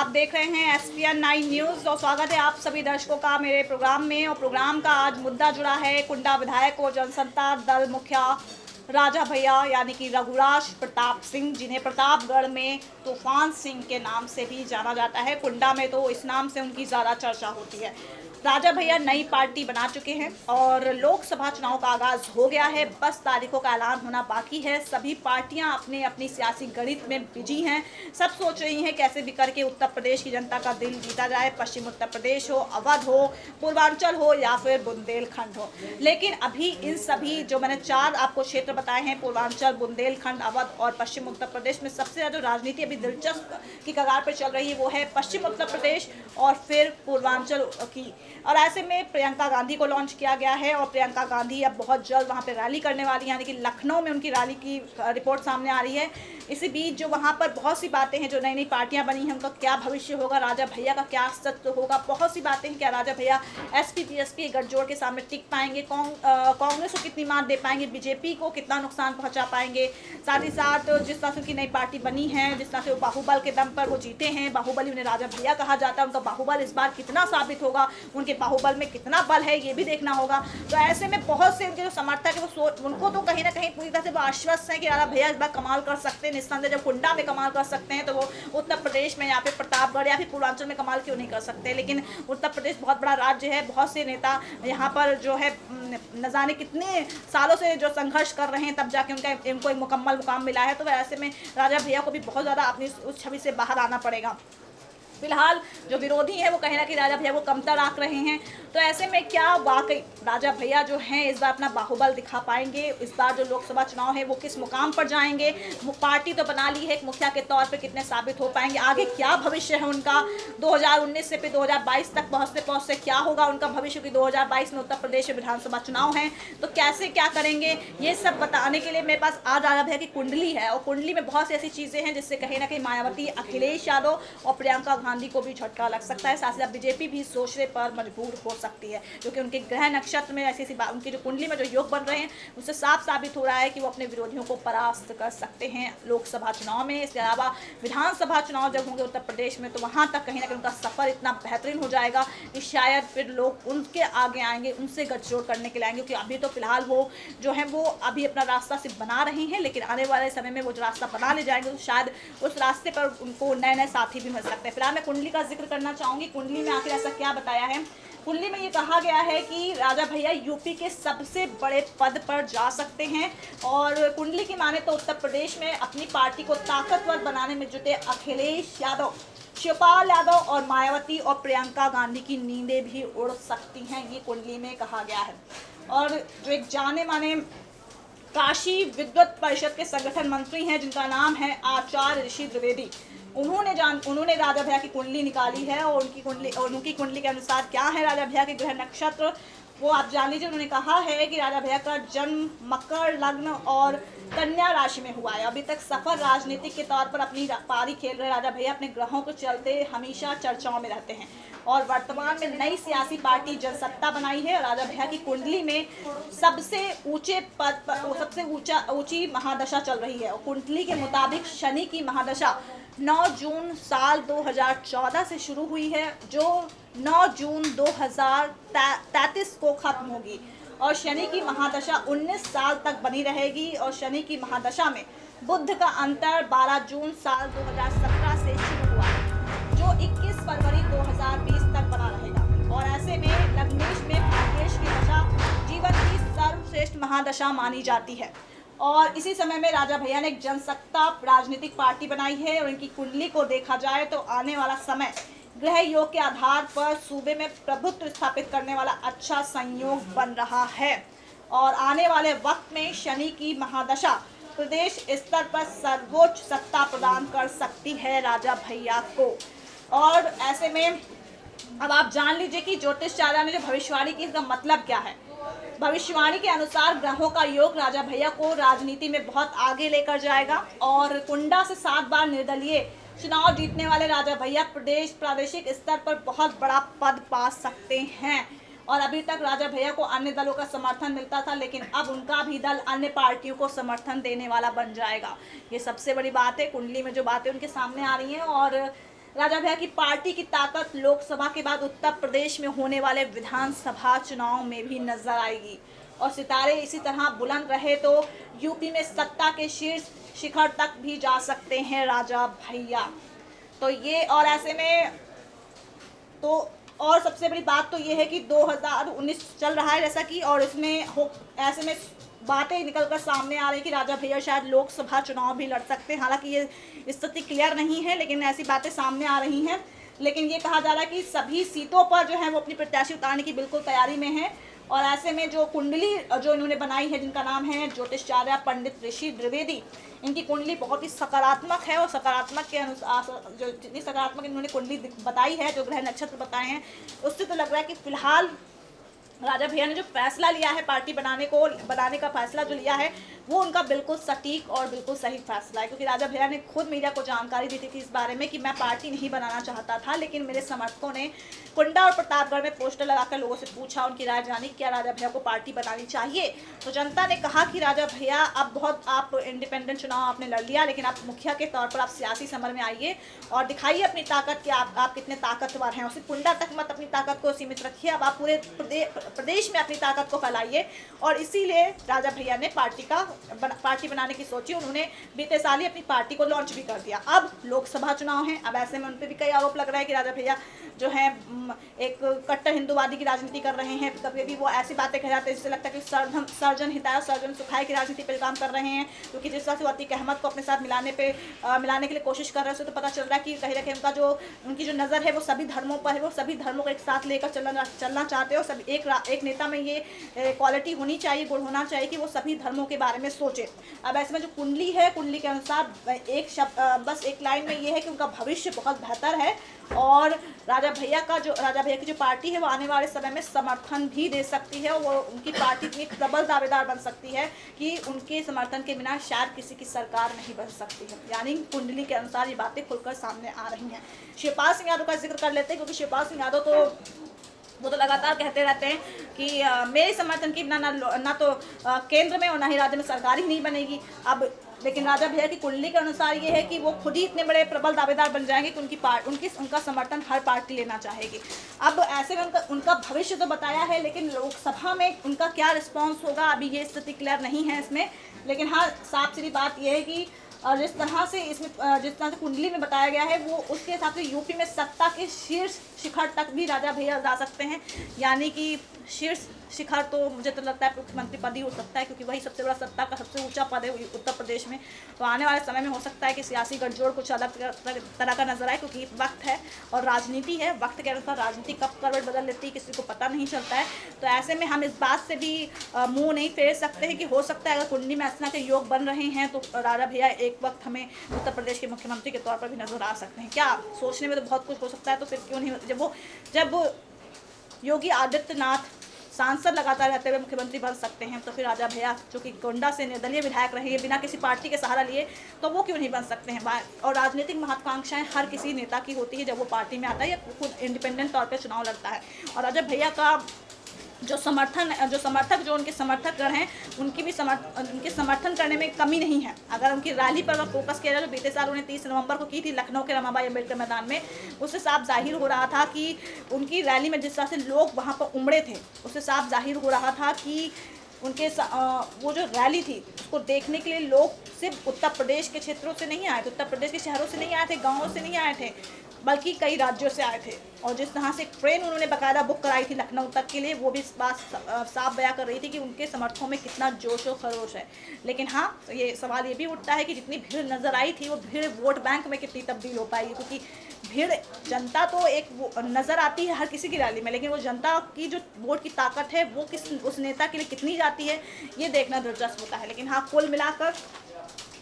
आप देख रहे हैं SPN9 न्यूज़ और स्वागत है आप सभी दर्शकों का मेरे प्रोग्राम में। और प्रोग्राम का आज मुद्दा जुड़ा है कुंडा विधायक और जनसंता दल मुखिया राजा भैया यानी कि रघुराज प्रताप सिंह, जिन्हें प्रतापगढ़ में तूफान सिंह के नाम से भी जाना जाता है। कुंडा में तो इस नाम से उनकी ज़्यादा चर्चा होती है। राजा भैया नई पार्टी बना चुके हैं और लोकसभा चुनाव का आगाज हो गया है। बस तारीखों का ऐलान होना बाकी है। सभी पार्टियां अपने अपनी सियासी गणित में बिजी हैं। सब सोच रही हैं कैसे भी करके उत्तर प्रदेश की जनता का दिल जीता जाए। पश्चिम उत्तर प्रदेश हो, अवध हो, पूर्वांचल हो या फिर बुंदेलखंड हो। लेकिन अभी इन सभी जो मैंने 4 आपको क्षेत्र बताए हैं, पूर्वांचल, बुंदेलखंड, अवध और पश्चिम उत्तर प्रदेश में सबसे ज़्यादा राजनीति अभी दिलचस्प की कगार पर चल रही है वो है पश्चिम उत्तर प्रदेश और फिर पूर्वांचल की। और ऐसे में प्रियंका गांधी को लॉन्च किया गया है और प्रियंका गांधी अब बहुत जल्द वहां पे रैली करने वाली है, यानी कि लखनऊ में उनकी रैली की रिपोर्ट सामने आ रही है। इसी बीच जो वहां पर बहुत सी बातें हैं, जो नई नई पार्टियां बनी हैं, उनका क्या भविष्य होगा, राजा भैया का क्या अस्तित्व होगा, बहुत सी बातें हैं। क्या राजा भैया एसपी बीएसपी गठजोड़ के सामने टिक पाएंगे, कांग्रेस को कितनी मात दे पाएंगे, बीजेपी को कितना नुकसान पहुंचा पाएंगे। साथ ही साथ जिस तरह से उनकी नई पार्टी बनी है, जिस तरह से वो बाहुबल के दम पर वो जीते हैं, बाहुबली उन्हें राजा भैया कहा जाता है, उनका बाहुबल इस बार कितना साबित होगा, उनके बाहुबल में कितना बल है ये भी देखना होगा। तो ऐसे में बहुत से उनके जो समर्थक है वो उनको तो कहीं ना कहीं पूरी तरह से वो आश्वस्त है कि राजा भैया इस बार कमाल कर सकते हैं। निस्संदेह जब कुंडा में कमाल कर सकते हैं तो वो उत्तर प्रदेश में या फिर प्रतापगढ़ या फिर पूर्वांचल में कमाल क्यों नहीं कर सकते। लेकिन उत्तर प्रदेश बहुत बड़ा राज्य है, बहुत से नेता यहाँ पर जो है न जाने कितने सालों से जो संघर्ष कर रहे हैं, तब जाके इनको एक मुकम्मल मुकाम मिला है। तो ऐसे में राजा भैया को भी बहुत ज़्यादा अपनी उस छवि से बाहर आना पड़ेगा। फिलहाल जो विरोधी है वो कहीं ना कहीं राजा भैया को कमतर आंक रहे हैं। तो ऐसे में क्या वाकई राजा भैया जो हैं इस बार अपना बाहुबल दिखा पाएंगे, इस बार जो लोकसभा चुनाव है वो किस मुकाम पर जाएंगे, वो पार्टी तो बना ली है एक मुखिया के तौर पे कितने साबित हो पाएंगे, आगे क्या भविष्य है उनका 2019 से फिर 2022 तक पहुँचते क्या होगा उनका भविष्य की 2022 में उत्तर प्रदेश में विधानसभा चुनाव है तो कैसे क्या करेंगे, ये सब बताने के लिए मेरे पास आज राजा भैया की कुंडली है। और कुंडली में बहुत सी ऐसी चीज़ें हैं जिससे कहीं ना कहीं मायावती, अखिलेश यादव और प्रियंका गांधी को भी झटका लग सकता है। साथ ही साथ बीजेपी भी सोचने पर मजबूर हो सकती है, क्योंकि उनके ग्रह नक्षत्र में ऐसी बात, उनकी जो कुंडली में जो योग बन रहे हैं उससे साफ साबित हो रहा है कि वो अपने विरोधियों को परास्त कर सकते हैं लोकसभा चुनाव में। इसके अलावा विधानसभा चुनाव जब होंगे उत्तर प्रदेश में तो वहां तक कहीं ना कहीं उनका सफर इतना बेहतरीन हो जाएगा कि शायद फिर लोग उनके आगे आएंगे, उनसे गठजोड़ करने के लिए आएंगे। क्योंकि अभी तो फिलहाल वो जो है वो अभी अपना रास्ता सिर्फ बना रहे हैं, लेकिन आने वाले समय में वो जो रास्ता बना ले जाएंगे तो शायद उस रास्ते पर उनको नए नए साथी भी मिल सकते हैं। फिलहाल मैं कुंडली का जिक्र करना चाहूंगी। कुंडली में आखिर ऐसा क्या बताया है, कुंडली में ये कहा गया है कि राजा भैया यूपी के सबसे बड़े पद पर जा सकते हैं। और कुंडली की माने तो उत्तर प्रदेश में अपनी पार्टी को ताकतवर बनाने में जुटे अखिलेश यादव, शिवपाल यादव और मायावती और प्रियंका गांधी की नींदें भी उड़ सकती हैं, ये कुंडली में कहा गया है। और जो एक जाने माने काशी विद्वत परिषद के संगठन मंत्री हैं जिनका नाम है आचार्य ऋषि द्विवेदी, उन्होंने राजा भैया की कुंडली निकाली है। और उनकी कुंडली के अनुसार क्या है राजा भैया के ग्रह नक्षत्र वो आप जान लीजिए। उन्होंने कहा है कि राजा भैया का जन्म मकर लग्न और कन्या राशि में हुआ है। अभी तक सफल राजनीतिक के तौर पर अपनी पारी खेल रहे राजा भैया अपने ग्रहों को चलते हमेशा चर्चाओं में रहते हैं और वर्तमान में नई सियासी पार्टी जनसत्ता बनाई है। राजा भैया की कुंडली में सबसे ऊंचे पद पर सबसे ऊंची महादशा चल रही है। और कुंडली के मुताबिक शनि की महादशा 9 जून साल 2014 से शुरू हुई है, जो 9 जून 2033 को खत्म होगी। और शनि की महादशा 19 साल तक बनी रहेगी। और शनि की महादशा में बुध का अंतर 12 जून साल 2017 से शुरू हुआ, जो 21 फरवरी 2020 तक बना रहेगा। और ऐसे में लग्नेश में भाग्येश की दशा जीवन की सर्वश्रेष्ठ महादशा मानी जाती है। और इसी समय में राजा भैया ने एक जनसत्ता राजनीतिक पार्टी बनाई है। और इनकी कुंडली को देखा जाए तो आने वाला समय ग्रह योग के आधार पर सूबे में प्रभुत्व स्थापित करने वाला अच्छा संयोग बन रहा है। और आने वाले वक्त में शनि की महादशा प्रदेश स्तर पर सर्वोच्च सत्ता प्रदान कर सकती है राजा भैया को। और ऐसे में अब आप जान लीजिए कि ज्योतिषाचार्य ने जो भविष्यवाणी की इसका मतलब क्या है। भविष्यवाणी के अनुसार ग्रहों का योग राजा भैया को राजनीति में बहुत आगे लेकर जाएगा। और कुंडा से 7 बार निर्दलीय चुनाव जीतने वाले राजा भैया प्रादेशिक स्तर पर बहुत बड़ा पद पा सकते हैं। और अभी तक राजा भैया को अन्य दलों का समर्थन मिलता था, लेकिन अब उनका भी दल अन्य पार्टियों को समर्थन देने वाला बन जाएगा। ये सबसे बड़ी बात है, कुंडली में जो बातें उनके सामने आ रही हैं। और राजा भैया की पार्टी की ताकत लोकसभा के बाद उत्तर प्रदेश में होने वाले विधानसभा चुनाव में भी नजर आएगी और सितारे इसी तरह बुलंद रहे तो यूपी में सत्ता के शीर्ष शिखर तक भी जा सकते हैं राजा भैया। तो ये और ऐसे में तो और सबसे बड़ी बात तो ये है कि 2019 चल रहा है जैसा कि, और इसमें ऐसे में बातें निकलकर सामने आ रही है कि राजा भैया शायद लोकसभा चुनाव भी लड़ सकते हैं। हालांकि ये स्थिति क्लियर नहीं है, लेकिन ऐसी बातें सामने आ रही हैं। लेकिन ये कहा जा रहा है कि सभी सीटों पर जो है वो अपनी प्रत्याशी उतारने की बिल्कुल तैयारी में है। और ऐसे में जो कुंडली जो इन्होंने बनाई है, जिनका नाम है ज्योतिषाचार्य पंडित ऋषि द्विवेदी, इनकी कुंडली बहुत ही सकारात्मक है और सकारात्मक के अनुसार जो जितनी सकारात्मक इन्होंने कुंडली बताई है, जो ग्रह नक्षत्र बताए हैं, उससे तो लग रहा है कि फिलहाल राजा भैया ने जो फैसला लिया है पार्टी बनाने का फैसला जो लिया है वो उनका बिल्कुल सटीक और बिल्कुल सही फैसला है। क्योंकि राजा भैया ने खुद मीडिया को जानकारी दी थी इस बारे में कि मैं पार्टी नहीं बनाना चाहता था, लेकिन मेरे समर्थकों ने कुंडा और प्रतापगढ़ में पोस्टर लगाकर लोगों से पूछा, उनकी राय जानी क्या राजा भैया को पार्टी बनानी चाहिए। तो जनता ने कहा कि राजा भैया अब आप इंडिपेंडेंट चुनाव आपने लड़ लिया, लेकिन आप मुखिया के तौर पर आप सियासी समर में आइए और दिखाइए अपनी ताकत कि आप कितने ताकतवर हैं। और सिर्फ कुंडा तक मत अपनी ताकत को सीमित रखिए, अब आप पूरे प्रदेश में अपनी ताकत को फैलाइए। और इसीलिए राजा भैया ने पार्टी बनाने की सोची। उन्होंने बीते साल ही अपनी पार्टी को लॉन्च भी कर दिया। अब लोकसभा चुनाव है, अब ऐसे में उन पर भी कई आरोप लग रहा है कि राजा भैया जो है एक कट्टर हिंदूवादी की राजनीति कर रहे हैं। कभी भी वो ऐसी बातें कह जाते हैं जिससे लगता है कि सर्जन हिताय सर्जन सुखाय की राजनीति पर काम कर रहे हैं। क्योंकि जिस तरह से वो अतीक अहमद को अपने साथ मिलाने के लिए कोशिश कर रहे हैं, उससे तो पता चल रहा है कि कहीं ना कहीं उनकी जो नज़र है वो सभी धर्मों पर है। वो सभी धर्मों को एक साथ लेकर चलना चाहते हैं और सभी एक नेता में ये क्वालिटी होनी चाहिए, गुण होना चाहिए कि वो सभी धर्मों के बारे में सोचे। अब ऐसे में जो कुंडली है, कुंडली के अनुसार बस एक लाइन में ये है कि उनका भविष्य बहुत बेहतर है और राजा भैया की जो पार्टी है वो आने वाले समय में समर्थन भी दे सकती है। वो उनकी पार्टी इतनी प्रबल दावेदार बन सकती है कि उनके समर्थन के बिना शायद किसी की सरकार नहीं बन सकती है। यानी कुंडली के अनुसार ये बातें खुलकर सामने आ रही हैं। शिवपाल सिंह यादव का जिक्र कर लेते हैं, क्योंकि शिवपाल सिंह यादव वो तो लगातार कहते रहते हैं कि मेरे समर्थन के बिना ना तो केंद्र में और ना ही राज्य में सरकार ही नहीं बनेगी। अब लेकिन राजा भैया की कुंडली के अनुसार ये है कि वो खुद ही इतने बड़े प्रबल दावेदार बन जाएंगे कि उनका समर्थन हर पार्टी लेना चाहेगी। अब ऐसे में उनका भविष्य तो बताया है, लेकिन लोकसभा में उनका क्या रिस्पॉन्स होगा अभी ये स्थिति क्लियर नहीं है इसमें। लेकिन हाँ, साफ सीधी बात यह है कि जिस तरह से कुंडली में बताया गया है वो उसके हिसाब से यूपी में सत्ता के शीर्ष शिखर तक भी राजा भैया जा सकते हैं। यानी कि शीर्ष शिखर तो मुझे तो लगता है मुख्यमंत्री पद ही हो सकता है, क्योंकि वही सबसे बड़ा सत्ता का सबसे ऊंचा पद है उत्तर प्रदेश में। तो आने वाले समय में हो सकता है कि सियासी गठजोड़ कुछ अलग तरह का नजर आए, क्योंकि वक्त है और राजनीति है। वक्त के अनुसार राजनीति कब करवट बदल लेती है किसी को पता नहीं चलता है। तो ऐसे में हम इस बात से भी मुँह नहीं फेर सकते हैं कि हो सकता है अगर कुंडली में ऐसा के योग बन रहे हैं तो राजा भैया एक वक्त हमें उत्तर प्रदेश के मुख्यमंत्री के तौर पर भी नजर आ सकते हैं। क्या सोचने में तो बहुत कुछ हो सकता है, तो फिर क्यों नहीं, जब योगी आदित्यनाथ सांसद लगातार रहते हुए मुख्यमंत्री बन सकते हैं, तो फिर राजा भैया जो कि गोंडा से निर्दलीय विधायक रहे बिना किसी पार्टी के सहारा लिए, तो वो क्यों नहीं बन सकते हैं। और राजनीतिक महत्वाकांक्षाएं हर किसी नेता की होती है जब वो पार्टी में आता है या खुद इंडिपेंडेंट तौर पर चुनाव लड़ता है। और राजा भैया का जो उनके समर्थकगण हैं उनके समर्थन करने में कमी नहीं है। अगर उनकी रैली पर फोकस किया जाए, तो बीते साल उन्हें 30 नवंबर को की थी लखनऊ के रमाबाई अम्बेडकर मैदान में, उससे साफ जाहिर हो रहा था कि उनकी रैली में जिस तरह से लोग वहाँ पर उमड़े थे, उससे साफ जाहिर हो रहा था कि उनके वो जो रैली थी उसको देखने के लिए लोग सिर्फ उत्तर प्रदेश के क्षेत्रों से नहीं आए थे, उत्तर प्रदेश के शहरों से नहीं आए थे, गाँवों से नहीं आए थे, बल्कि कई राज्यों से आए थे। और जिस तरह से ट्रेन उन्होंने बाकायदा बुक कराई थी लखनऊ तक के लिए, वो भी इस बात साफ बयां कर रही थी कि उनके समर्थकों में कितना जोश और खरोश है। लेकिन हाँ, तो ये सवाल ये भी उठता है कि जितनी भीड़ नज़र आई थी वो भीड़ वोट बैंक में कितनी तब्दील हो पाएगी। क्योंकि भीड़, जनता तो एक नज़र आती है हर किसी की रैली में, लेकिन वो जनता की जो वोट की ताकत है वो उस नेता के लिए कितनी जाती है, ये देखना दिलचस्प होता है। लेकिन हाँ, कुल मिलाकर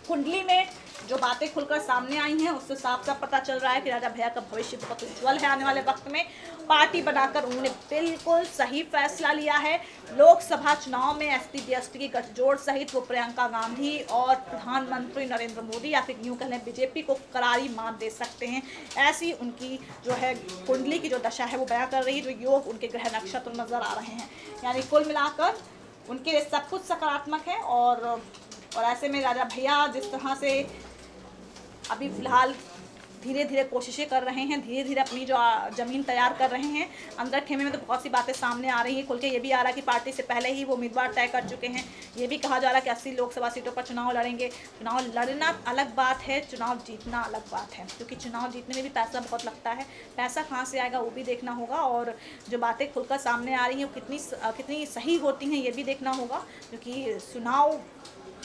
कुंडली में जो बातें खुलकर सामने आई हैं उससे साफ साफ पता चल रहा है कि राजा भैया का भविष्य बहुत उज्जवल है। आने वाले वक्त में पार्टी बनाकर उन्होंने बिल्कुल सही फैसला लिया है। लोकसभा चुनाव में एसपी बीएसपी की गठजोड़ सहित वो प्रियंका गांधी और प्रधानमंत्री नरेंद्र मोदी या फिर यूँ कह लें बीजेपी को करारी मात दे सकते हैं। ऐसी उनकी जो है कुंडली की जो दशा है वो बयां कर रही है, जो योग उनके ग्रह नक्षत्र नजर आ रहे हैं। यानी कुल मिलाकर उनके लिए सब कुछ सकारात्मक है। और ऐसे में राजा भैया जिस तरह से अभी फिलहाल धीरे धीरे कोशिशें कर रहे हैं, धीरे धीरे अपनी जो ज़मीन तैयार कर रहे हैं। अंदर खेमे में तो बहुत सी बातें सामने आ रही हैं, खुल के ये भी आ रहा है कि पार्टी से पहले ही वो उम्मीदवार तय कर चुके हैं। ये भी कहा जा रहा है कि 80 लोकसभा सीटों पर चुनाव लड़ेंगे। चुनाव लड़ना अलग बात है, चुनाव जीतना अलग बात है, क्योंकि चुनाव जीतने में भी पैसा बहुत लगता है। पैसा कहाँ से आएगा वो भी देखना होगा, और जो बातें खुलकर सामने आ रही हैं वो कितनी सही होती हैं ये भी देखना होगा, क्योंकि चुनाव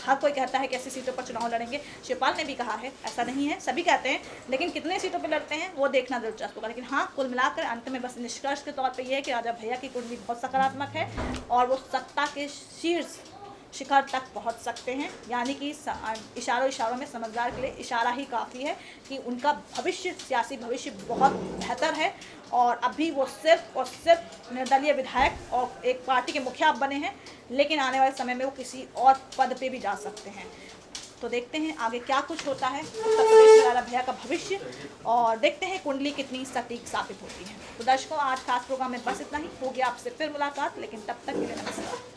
हर कोई कहता है कि ऐसी सीटों पर चुनाव लड़ेंगे। शिवपाल ने भी कहा है, ऐसा नहीं है, सभी कहते हैं, लेकिन कितने सीटों पर लड़ते हैं वो देखना दिलचस्प होगा। लेकिन हाँ, कुल मिलाकर अंत में बस निष्कर्ष के तौर पे ये है कि राजा भैया की कुंडली बहुत सकारात्मक है और वो सत्ता के शीर्ष शिखर तक पहुंच सकते हैं। यानी कि इशारों में समझदार के लिए इशारा ही काफ़ी है कि उनका भविष्य, सियासी भविष्य बहुत बेहतर है। और अभी वो सिर्फ और सिर्फ निर्दलीय विधायक और एक पार्टी के मुखिया बने हैं, लेकिन आने वाले समय में वो किसी और पद पे भी जा सकते हैं। तो देखते हैं आगे क्या कुछ होता है उत्तर प्रदेश में राजा भैया का भविष्य, और देखते हैं कुंडली कितनी सटीक साबित होती है। तो दर्शकों, आज खास प्रोग्राम में बस इतना ही। होगी आपसे फिर मुलाकात, लेकिन तब तक के लिए नमस्कार।